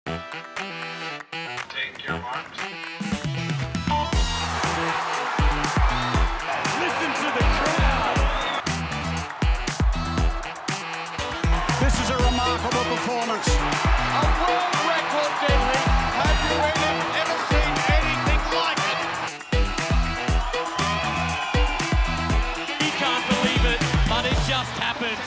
Take your marks. Listen to the crowd. This is a remarkable performance. A world record, Deadly. Have you ever seen anything like it? He can't believe it, but it just happened.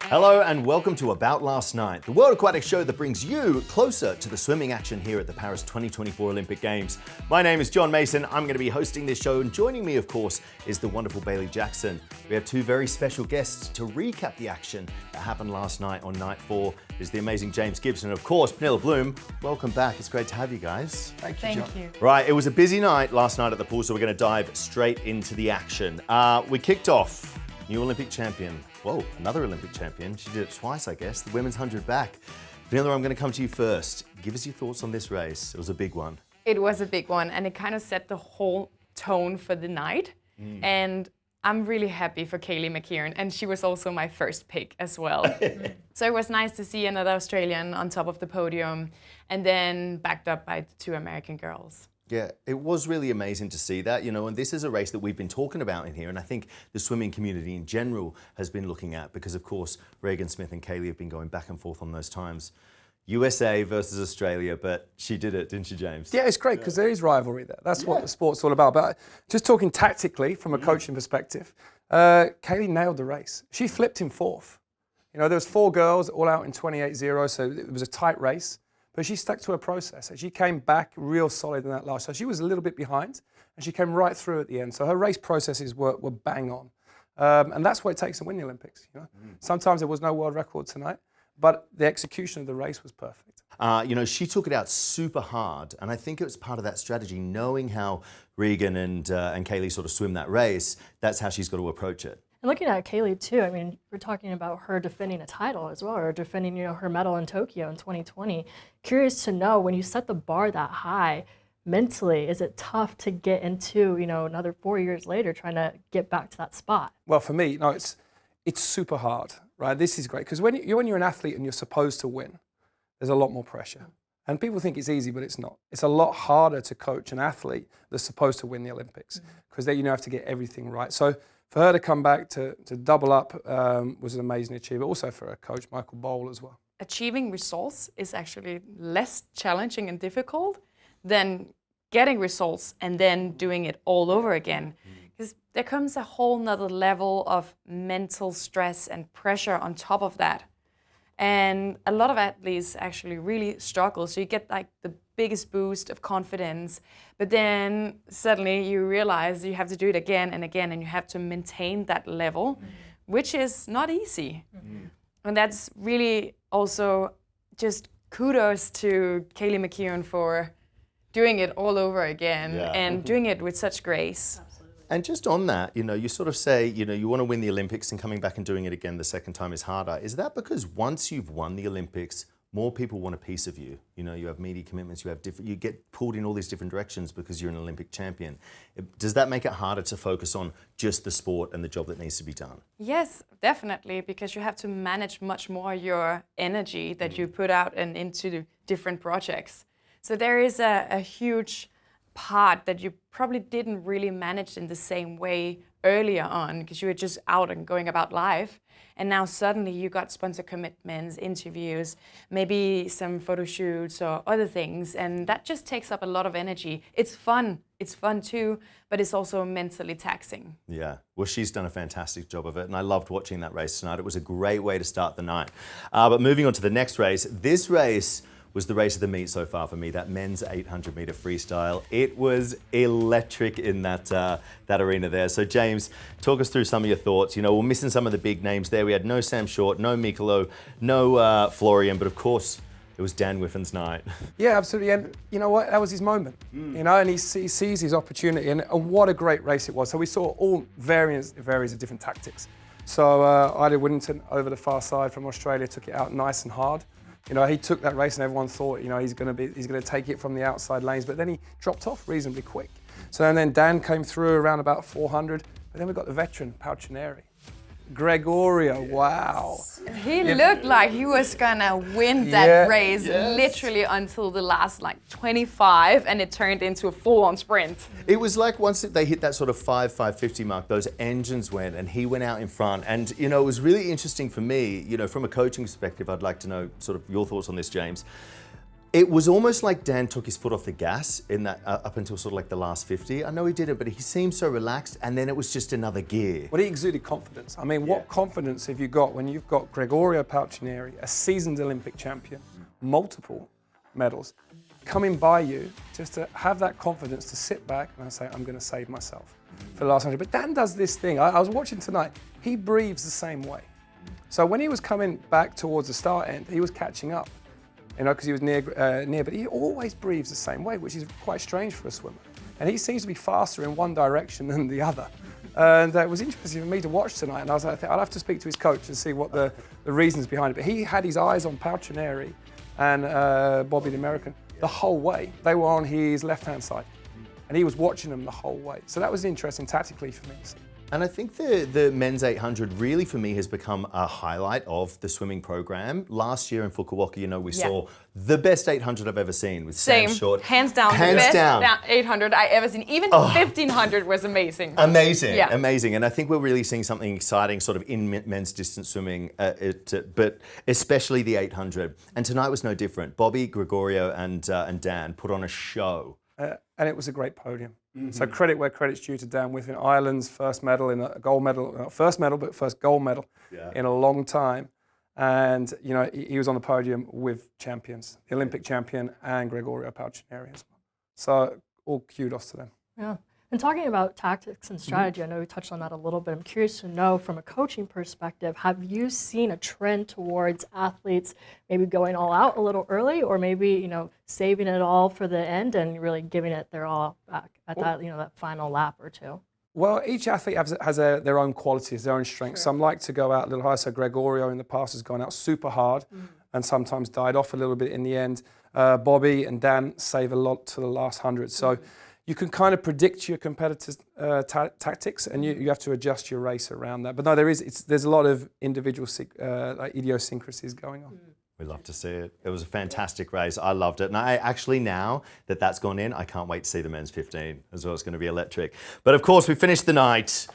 Hello and welcome to About Last Night, the World Aquatics show that brings you closer to the swimming action here at the Paris 2024 Olympic Games. My name is John Mason. I'm going to be hosting this show, and joining me, of course, is the wonderful Bailey Jackson. We have two very special guests to recap the action that happened last night on night 4. There's the amazing James GIBSON, and of course, PERNILLE BLUME. Welcome back. It's great to have you guys. Thank you, Thank John. you. Right, it was a busy night last night at the pool, so we're going to dive straight into the action. We kicked off. New Olympic champion. Whoa, another Olympic champion. She did it twice, I guess. The women's 100 back. Vanilla, I'm going to come to you first. Give us your thoughts on this race. It was a big one. It was a big one, and it kind of set the whole tone for the night. And I'm really happy for Kaylee Mckeown, and she was also my first pick as well. So it was nice to see another Australian on top of the podium, and then backed up by the two American girls. Yeah, it was really amazing to see that, and this is a race that we've been talking about in here, and I think the swimming community in general has been looking at, because of course Regan Smith and Kaylee have been going back and forth on those times. USA versus Australia, but she did it, didn't she, James? Yeah, it's great because there is rivalry there. That's what the sport's all about. But just talking tactically from a coaching perspective, Kaylee nailed the race. She flipped in fourth. There was 4 girls all out in 28.0, so it was a tight race. But she stuck to her process. And she came back real solid in that last. So she was a little bit behind, and she came right through at the end. So her race processes were bang on. And that's what it takes to win the Olympics. Sometimes there was no world record tonight, but the execution of the race was perfect. She took it out super hard, and I think it was part of that strategy, knowing how Regan and Kaylee sort of swim that race. That's how she's got to approach it. And looking at Kaylee too, I mean, we're talking about her defending a title as well, or defending, her medal in Tokyo in 2020. Curious to know, when you set the bar that high, mentally, is it tough to get into, another 4 years later, trying to get back to that spot? Well, for me, it's super hard, right? This is great because when you're an athlete and you're supposed to win, there's a lot more pressure. And people think it's easy, but it's not. It's a lot harder to coach an athlete that's supposed to win the Olympics because they have to get everything right. So for her to come back to double up was an amazing achievement. Also for her coach, Michael Bowl, as well. Achieving results is actually less challenging and difficult than getting results and then doing it all over again. Because there comes a whole nother level of mental stress and pressure on top of that. And a lot of athletes actually really struggle. So you get like the biggest boost of confidence, but then suddenly you realize you have to do it again and again, and you have to maintain that level, which is not easy. And that's really also just kudos to Kaylee Mckeown for doing it all over again and doing it with such grace. And just on that, you sort of say, you want to win the Olympics, and coming back and doing it again the second time is harder. Is that because once you've won the Olympics, more people want a piece of you? You have media commitments, you get pulled in all these different directions because you're an Olympic champion. Does that make it harder to focus on just the sport and the job that needs to be done? Yes, definitely, because you have to manage much more your energy that you put out and into different projects. So there is a huge part that you probably didn't really manage in the same way earlier on, because you were just out and going about life. And now suddenly you got sponsor commitments, interviews, maybe some photo shoots or other things. And that just takes up a lot of energy. It's fun too, but it's also mentally taxing. Yeah, well, she's done a fantastic job of it, and I loved watching that race tonight. It was a great way to start the night. But moving on to the next race, this race was the race of the meet so far for me, that men's 800-meter freestyle. It was electric in that arena there. So James, talk us through some of your thoughts. We're missing some of the big names there. We had no Sam Short, no Mikolo, no Florian, but of course, it was Dan Wiffen's night. Yeah, absolutely. And you know what? That was his moment. And he sees his opportunity. And what a great race it was. So we saw all various of different tactics. So Ida Whittington over the far side from Australia took it out nice and hard. He took that race and everyone thought, he's going to take it from the outside lanes, but then he dropped off reasonably quick. So and then Dan came through around about 400, but then we got the veteran Paltrinieri. Gregorio, wow. He looked like he was gonna win that race literally until the last like 25, and it turned into a full-on sprint. It was like once they hit that sort of 5:50 mark, those engines went and he went out in front. And, you know, it was really interesting for me, you know, from a coaching perspective, I'd like to know sort of your thoughts on this, James. It was almost like Dan took his foot off the gas in that up until sort of like the last 50. I know he did it, but he seemed so relaxed, and then it was just another gear. Well, he exuded confidence. I mean, what confidence have you got when you've got Gregorio Paltrinieri, a seasoned Olympic champion, multiple medals, coming by you just to have that confidence to sit back and say, I'm going to save myself for the last 100. But Dan does this thing. I was watching tonight. He breathes the same way. So when he was coming back towards the start end, he was catching up. You know, because he was near, but he always breathes the same way, which is quite strange for a swimmer. And he seems to be faster in one direction than the other. And it was interesting for me to watch tonight. And I was like, I'll have to speak to his coach and see what the reasons behind it. But he had his eyes on Paltrinieri and Bobby the American the whole way. They were on his left-hand side. And he was watching them the whole way. So that was interesting tactically for me to see. And I think the men's 800 really for me has become a highlight of the swimming program. Last year in Fukuoka, you know, we saw the best 800 I've ever seen with Sam Short. Hands down, the best 800 I ever seen. Even 1500 was amazing. Amazing, amazing. And I think we're really seeing something exciting sort of in men's distance swimming, but especially the 800. And tonight was no different. Bobby, Gregorio and Dan put on a show. And it was a great podium. So credit where credit's due to Dan Wiffen. Ireland's first medal in a gold medal, not first medal, but first gold medal in a long time. And, you know, he was on the podium with champions, the Olympic champion and Gregorio Paltrinieri as well. So all kudos to them. Yeah. And talking about tactics and strategy, I know we touched on that a little bit. I'm curious to know from a coaching perspective, have you seen a trend towards athletes maybe going all out a little early, or maybe, you know, saving it all for the end and really giving it their all back at that, you know, that final lap or two? Well, each athlete has their own qualities, their own strengths. Some like to go out a little higher. So Gregorio in the past has gone out super hard and sometimes died off a little bit in the end. Bobby and Dan save a lot to the last 100. So you can kind of predict your competitors' tactics, and you have to adjust your race around that. But no, there's a lot of individual like idiosyncrasies going on. We love to see it. It was a fantastic race. I loved it. And I actually, now that that's gone in, I can't wait to see the men's 15 as well. It's going to be electric. But of course, we finished the night.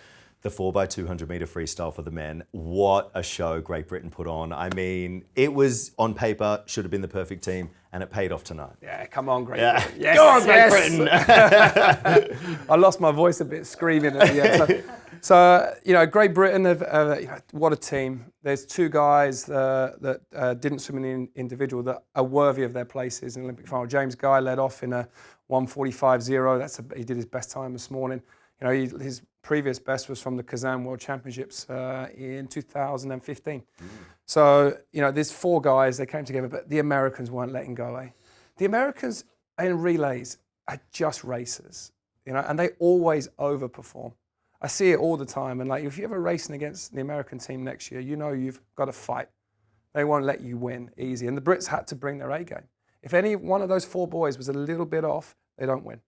The 4x200 metre freestyle for the men. What a show Great Britain put on. I mean, it was on paper, should have been the perfect team, and it paid off tonight. Yeah, come on, Great Britain. Yes, go on, Great Britain. I lost my voice a bit screaming at the end. So you know, Great Britain, you know, what a team. There's two guys that didn't swim in the individual that are worthy of their places in the Olympic final. James Guy led off in a 1:45.0. He did his best time this morning. You know, his previous best was from the Kazan World Championships in 2015. So, you know, there's four guys, they came together, but the Americans weren't letting go, The Americans in relays are just racers, you know, and they always overperform. I see it all the time, and like, if you're ever racing against the American team next year, you know you've got to fight. They won't let you win easy, and the Brits had to bring their A game. If any one of those four boys was a little bit off, they don't win.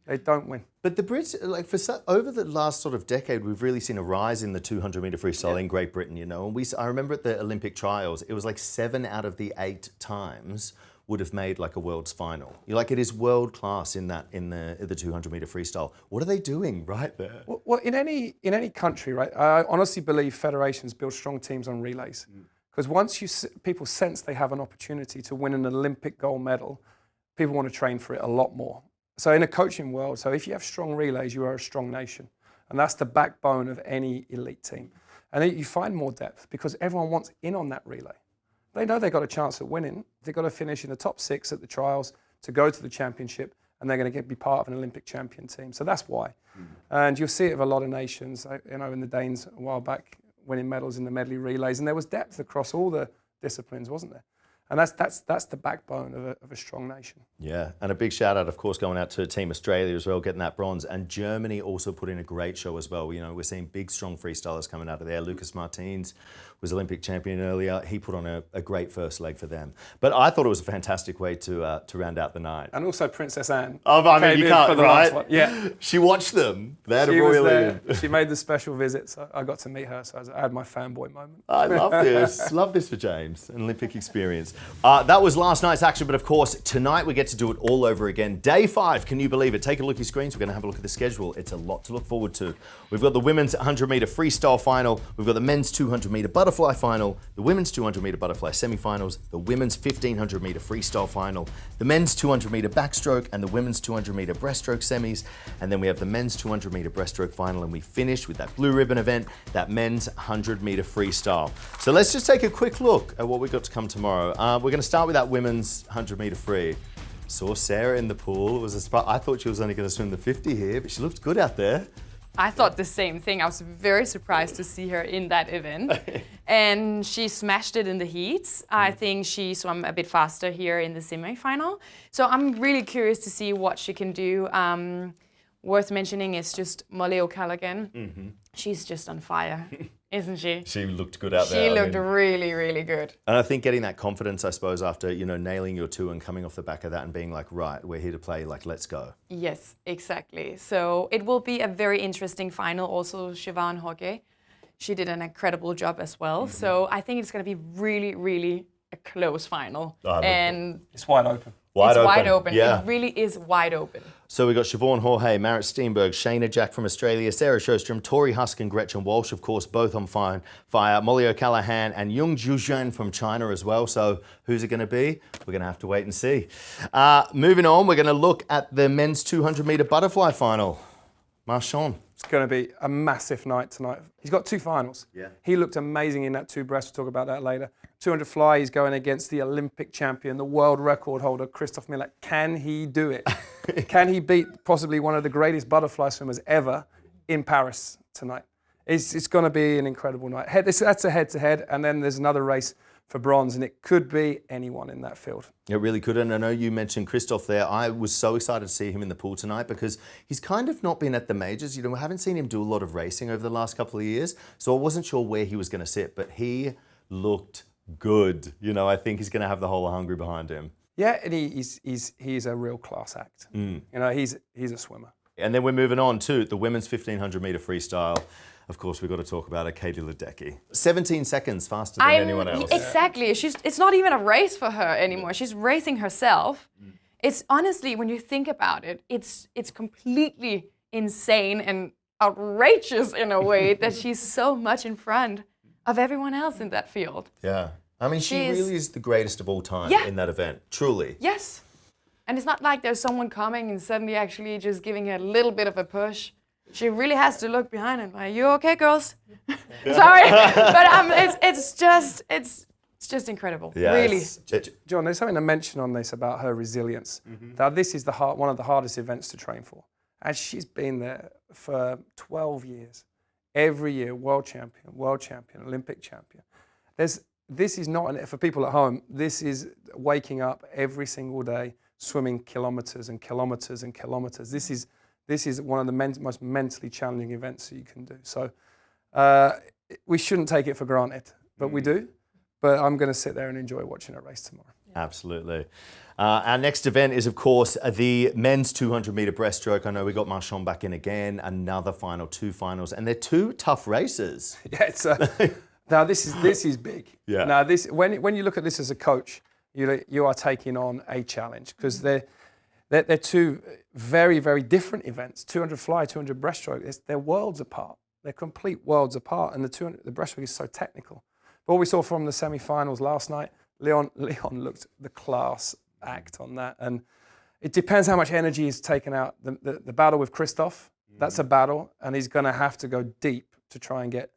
They don't win. But the Brits, like over the last sort of decade, we've really seen a rise in the 200 metre freestyle in Great Britain, you know. And I remember at the Olympic trials, it was like 7 out of the 8 times would have made like a world's final. You're like, it is world class in the 200 metre freestyle. What are they doing right there? Well, in any country, right? I honestly believe federations build strong teams on relays. Because once people sense they have an opportunity to win an Olympic gold medal, people want to train for it a lot more. So in a coaching world, so if you have strong relays, you are a strong nation. And that's the backbone of any elite team. And then you find more depth because everyone wants in on that relay. They know they've got a chance at winning. They've got to finish in the top 6 at the trials to go to the championship, and they're going to be part of an Olympic champion team. So that's why. And you'll see it with a lot of nations, you know, in the Danes a while back, winning medals in the medley relays. And there was depth across all the disciplines, wasn't there? And that's the backbone of a strong nation. Yeah, and a big shout out, of course, going out to Team Australia as well, getting that bronze. And Germany also put in a great show as well. You know, we're seeing big, strong freestylers coming out of there. Lucas Martins was Olympic champion earlier. He put on a great first leg for them. But I thought it was a fantastic way to round out the night. And also Princess Anne. Oh, I mean, you can't, for the last one. Yeah. She watched them. They had a She was royal there. in. She made the special visit, so I got to meet her. So I had my fanboy moment. I love this. Love this for James. An Olympic experience. That was last night's action, but of course, tonight we get to do it all over again. Day 5, can you believe it? Take a look at your screens. We're going to have a look at the schedule. It's a lot to look forward to. We've got the women's 100-meter freestyle final. We've got the men's 200-meter butterfly final, the women's 200-meter butterfly semifinals, the women's 1500-meter freestyle final, the men's 200-meter backstroke, and the women's 200-meter breaststroke semis. And then we have the men's 200-meter breaststroke final, and we finish with that blue ribbon event, that men's 100-meter freestyle. So let's just take a quick look at what we've got to come tomorrow. We're going to start with that women's 100-meter free. Saw Sarah in the pool. It was a spot. I thought she was only going to swim the 50 here, but she looked good out there. I thought the same thing. I was very surprised to see her in that event. And she smashed it in the heats. I think she swam a bit faster here in the semi-final. So I'm really curious to see what she can do. Worth mentioning is just Molly O'Callaghan. She's just on fire, isn't she? She looked good out there. She looked really, really good. And I think getting that confidence, I suppose, after, you know, nailing your 2 and coming off the back of that and being like, right, we're here to play, like, let's go. Yes, exactly. So it will be a very interesting final. Also, Siobhan Hoge, she did an incredible job as well. So I think it's going to be really, really a close final. And It's wide open. wide open. Yeah. It really is wide open. So we've got Siobhan Jorge, Marit Steenberg, Shayna Jack from Australia, Sarah Sjostrom, Tori Huskin, Gretchen Walsh, of course, both on fire, Molly O'Callaghan, and Jung Juzhen from China as well. So who's it going to be? We're going to have to wait and see. Moving on, we're going to look at the men's 200-meter butterfly final. Marchand. It's going to be a massive night tonight. He's got 2 finals. Yeah. He looked amazing in that 2 breast. We'll talk about that later. 200 fly, he's going against the Olympic champion, the world record holder, Christoph Miller. Can he do it? Can he beat possibly one of the greatest butterfly swimmers ever in Paris tonight? It's going to be an incredible night. That's a head-to-head, and then there's another race for bronze, and it could be anyone in that field. It really could, and I know you mentioned Christoph there. I was so excited to see him in the pool tonight because he's kind of not been at the majors. You know, we haven't seen him do a lot of racing over the last couple of years, so I wasn't sure where he was going to sit, but he looked good. You know, I think he's going to have the whole of Hungary behind him. Yeah, and he's a real class act. You know, he's a swimmer. And then we're moving on to the women's 1500-meter freestyle. Of course, we've got to talk about it, Kaylee Ledecky. 17 seconds faster than anyone else. Exactly. It's not even a race for her anymore. She's racing herself. It's honestly, when you think about it, it's completely insane and outrageous in a way that she's so much in front of everyone else in that field. Yeah. I mean, she really is the greatest of all time in that event, truly. Yes. And it's not like there's someone coming and suddenly actually just giving her a little bit of a push. She really has to look behind and like, you okay, girls? Sorry, but it's just incredible, really. John, there's something to mention on this about her resilience. That this is one of the hardest events to train for. As she's been there for 12 years, every year, world champion, Olympic champion. This is not, for people at home, this is waking up every single day, swimming kilometers and kilometers and kilometers. This is one of the most mentally challenging events that you can do. So we shouldn't take it for granted, but we do. But I'm going to sit there and enjoy watching a race tomorrow. Absolutely. Our next event is, of course, the men's 200-meter breaststroke. I know we got Marchand back in again, another final, 2 finals, and they're 2 tough races. Yeah, it's now this is big. Yeah. Now when you look at this as a coach, you are taking on a challenge because they're 2 very, very different events. 200 fly, 200 breaststroke. They're worlds apart. They're complete worlds apart, and the breaststroke is so technical. But what we saw from the semi-finals last night, Leon looked the class act on that, and it depends how much energy is taken out. The battle with Christoph, that's a battle, and he's going to have to go deep to try and get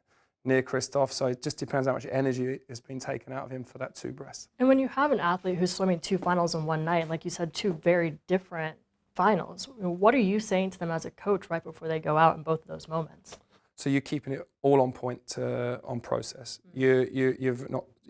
near Christoph. So it just depends how much energy has been taken out of him for that 2 breasts. And when you have an athlete who's swimming 2 finals in one night, like you said, 2 very different finals, what are you saying to them as a coach right before they go out in both of those moments? So you're keeping it all on point, on process. You're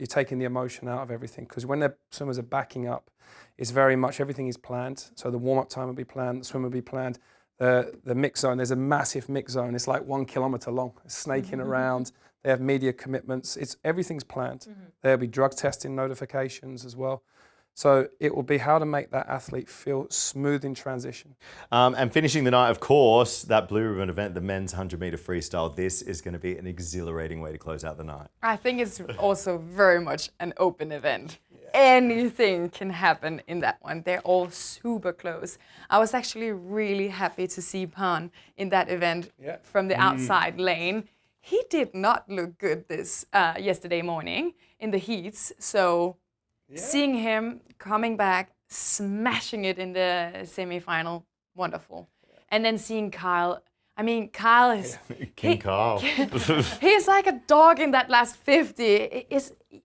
taking the emotion out of everything, because when the swimmers are backing up, it's very much everything is planned. So the warm-up time will be planned, the swim will be planned. The mix zone, there's a massive mix zone. It's like 1 kilometre long. It's snaking around. They have media commitments. Everything's planned. There'll be drug testing notifications as well. So it will be how to make that athlete feel smooth in transition. And finishing the night, of course, that blue ribbon event, the men's 100-metre freestyle. This is going to be an exhilarating way to close out the night. I think it's also very much an open event. Anything can happen in that one. They're all super close. I was actually really happy to see Pan in that event from the outside lane. He did not look good this yesterday morning in the heats. So seeing him coming back, smashing it in the semi-final, wonderful. And then seeing Kyle. I mean, Kyle is... King Kyle. He's like a dog in that last 50.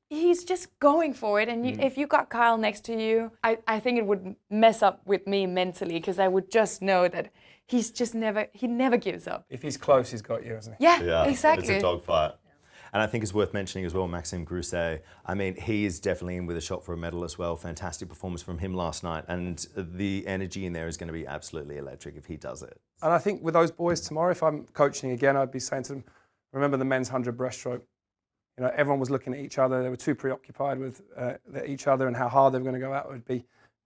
He's just going for it. And if you got Kyle next to you, I think it would mess up with me mentally, because I would just know that he never gives up. If he's close, he's got you, hasn't he? Yeah, exactly. It's a dogfight. And I think it's worth mentioning as well, Maxime Grousset. I mean, he is definitely in with a shot for a medal as well. Fantastic performance from him last night. And the energy in there is going to be absolutely electric if he does it. And I think with those boys tomorrow, if I'm coaching again, I'd be saying to them, remember the men's 100 breaststroke. You know, everyone was looking at each other. They were too preoccupied with each other and how hard they were going to go out. It would be,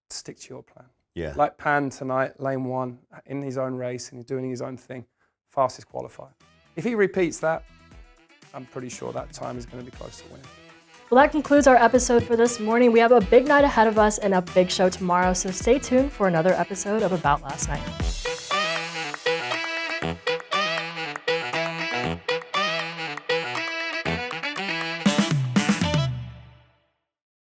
stick to your plan. Yeah. Like Pan tonight, lane 1, in his own race, and he's doing his own thing, fastest qualifier. If he repeats that, I'm pretty sure that time is going to be close to winning. Well, that concludes our episode for this morning. We have a big night ahead of us and a big show tomorrow, so stay tuned for another episode of About Last Night.